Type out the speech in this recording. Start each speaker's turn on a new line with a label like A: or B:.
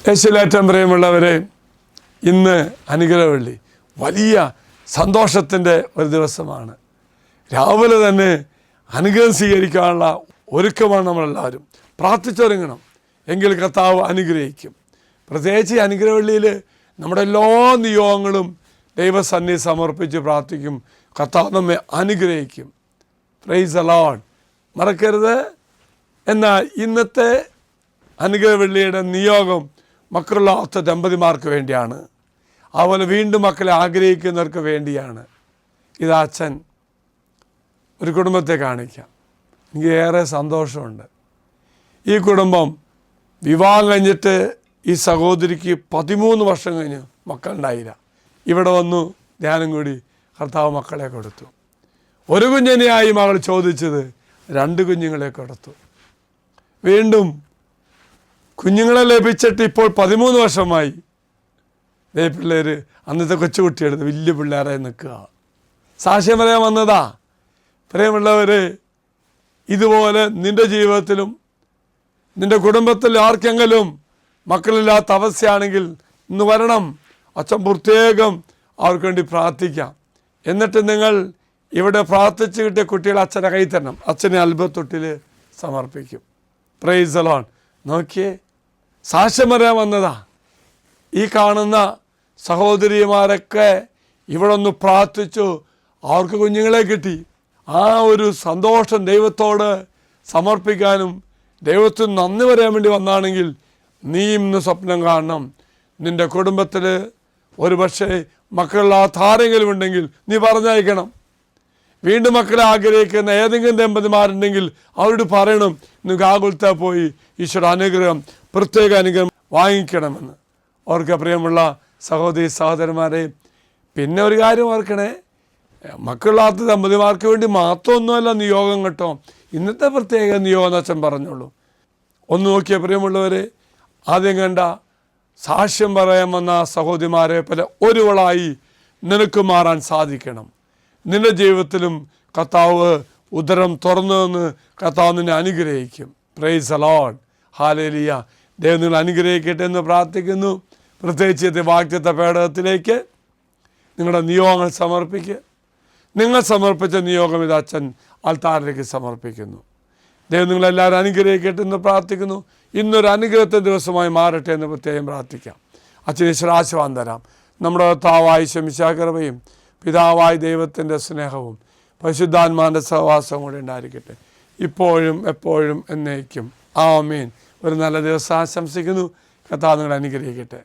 A: യേശുവിലേറ്റവും പ്രിയമുള്ളവരെ, ഇന്ന് അനുഗ്രഹവെള്ളി വലിയ സന്തോഷത്തിൻ്റെ ഒരു ദിവസമാണ്. രാവിലെ തന്നെ അനുഗ്രഹം സ്വീകരിക്കാനുള്ള ഒരുക്കമാണ് നമ്മളെല്ലാവരും. പ്രാർത്ഥിച്ചൊരുങ്ങണം, എങ്കിൽ കർത്താവ് അനുഗ്രഹിക്കും. പ്രത്യേകിച്ച് ഈ അനുഗ്രഹവെള്ളിയിൽ നമ്മുടെ എല്ലാ നിയോഗങ്ങളും ദൈവസന്നിധി സമർപ്പിച്ച് പ്രാർത്ഥിക്കും. കർത്താവ് നമ്മെ അനുഗ്രഹിക്കും. Praise the Lord. മറക്കരുത്. എന്നാൽ ഇന്നത്തെ അനുഗ്രഹവെള്ളിയുടെ നിയോഗം മക്കളില്ലാത്ത ദമ്പതിമാർക്ക് വേണ്ടിയാണ്. അതുപോലെ വീണ്ടും മക്കളെ ആഗ്രഹിക്കുന്നവർക്ക് വേണ്ടിയാണ്. ഇത് അച്ഛൻ ഒരു കുടുംബത്തെ കാണിക്കാം. എനിക്ക് ഏറെ സന്തോഷമുണ്ട്. ഈ കുടുംബം വിവാഹം കഴിഞ്ഞിട്ട് ഈ സഹോദരിക്ക് 13 വർഷം കഴിഞ്ഞ് മക്കളുണ്ടായില്ല. ഇവിടെ വന്നു ധ്യാനം കൂടി കർത്താവ് മക്കളെ കൊടുത്തു. ഒരു കുഞ്ഞിനെയായി മകൾ ചോദിച്ചത് 2 കുഞ്ഞുങ്ങളെ കൊടുത്തു. വീണ്ടും കുഞ്ഞുങ്ങളെ ലഭിച്ചിട്ട് ഇപ്പോൾ 13 വർഷമായി. പിള്ളേർ അന്നത്തെ കൊച്ചുകുട്ടിയെടുത്ത് വലിയ പിള്ളേരായി നിൽക്കുക. സാക്ഷ്യം പറയാൻ വന്നതാ. പ്രിയമുള്ളവർ, ഇതുപോലെ നിൻ്റെ ജീവിതത്തിലും നിൻ്റെ കുടുംബത്തിൽ ആർക്കെങ്കിലും മക്കളില്ലാത്ത അവസ്ഥയാണെങ്കിൽ ഇന്ന് വരണം. അച്ഛൻ പ്രത്യേകം അവർക്ക് വേണ്ടി പ്രാർത്ഥിക്കാം. എന്നിട്ട് നിങ്ങൾ ഇവിടെ പ്രാർത്ഥിച്ച് കിട്ടിയ കുട്ടികളെ അച്ഛനെ കൈ തരണം. അച്ഛനെ അത്ഭുതത്തൊട്ടിൽ സമർപ്പിക്കും. Praise the Lord. നോക്കിയേ, സാക്ഷ്യം പറയാൻ വന്നതാ. ഈ കാണുന്ന സഹോദരിമാരൊക്കെ ഇവിടെ ഒന്ന് പ്രാർത്ഥിച്ചു, അവർക്ക് കുഞ്ഞുങ്ങളെ കിട്ടി. ആ ഒരു സന്തോഷം ദൈവത്തോട് സമർപ്പിക്കാനും ദൈവത്തിന് നന്ദി പറയാൻ വേണ്ടി വന്നാണെങ്കിൽ നീ ഇന്ന് സ്വപ്നം കാണണം. നിൻ്റെ കുടുംബത്തിൽ ഒരു പക്ഷേ മക്കളില്ലാത്ത ആരെങ്കിലും ഉണ്ടെങ്കിൽ നീ പറഞ്ഞയക്കണം. വീണ്ടും മക്കളെ ആഗ്രഹിക്കുന്ന ഏതെങ്കിലും ദമ്പതിമാരുണ്ടെങ്കിൽ അവരോട് പറയണം, നിങ്ങൾക്ക് ആകുലത്തെ പോയി ഈശ്വര അനുഗ്രഹം, പ്രത്യേക അനുഗ്രഹം വാങ്ങിക്കണമെന്ന്. ഓർക്കുക പ്രിയമുള്ള സഹോദരി സഹോദരന്മാരെ. പിന്നെ ഒരു കാര്യം ഓർക്കണേ, മക്കളില്ലാത്ത ദമ്പതിമാർക്ക് വേണ്ടി മാത്രമൊന്നുമല്ല നിയോഗം കേട്ടോ. ഇന്നത്തെ പ്രത്യേക നിയോഗം അച്ഛൻ പറഞ്ഞോളൂ. ഒന്ന് നോക്കിയ പ്രിയമുള്ളവരെ, ആദ്യം കണ്ട സാക്ഷ്യം പറയാൻ വന്ന സഹോദരിമാരെ പോലെ ഒരുവളായി നിനക്ക് മാറാൻ സാധിക്കണം. നിൻ്റെ ജീവിതത്തിലും കർത്താവ് ഉദരം തുറന്നു കർത്താവ് നിന്നെ അനുഗ്രഹിക്കും. Praise the Lord. ഹല്ലേലൂയ. ദൈവം നിങ്ങൾ അനുഗ്രഹിക്കട്ടെ എന്ന് പ്രാർത്ഥിക്കുന്നു. പ്രത്യേകിച്ച് വാഗ്ദത്ത പേടകത്തിലേക്ക് നിങ്ങളുടെ നിയോഗങ്ങൾ സമർപ്പിക്കുക. നിങ്ങൾ സമർപ്പിച്ച നിയോഗം ഇത് അച്ഛൻ ആൾത്താരിലേക്ക് സമർപ്പിക്കുന്നു. ദൈവം നിങ്ങളെല്ലാവരും അനുഗ്രഹിക്കട്ടെ എന്ന് പ്രാർത്ഥിക്കുന്നു. ഇന്നൊരു അനുഗ്രഹത്തെ ദിവസമായി മാറട്ടെ എന്ന് പ്രത്യേകം പ്രാർത്ഥിക്കാം. അച്ഛന് ഈശ്വരാശീർവാദം തരാം. നമ്മുടെ കർത്താവായ ഈശോ കൃപയും പിതാവായ ദൈവത്തിൻ്റെ സ്നേഹവും പരിശുദ്ധാത്മാവിൻ്റെ സഹവാസവും കൂടെ ഉണ്ടായിരിക്കട്ടെ, ഇപ്പോഴും എപ്പോഴും എന്നേക്കും. ആമേൻ. ഒരു നല്ല ദിവസം ആശംസിക്കുന്നു. കർത്താവ് നിങ്ങളെ അനുഗ്രഹിക്കട്ടെ.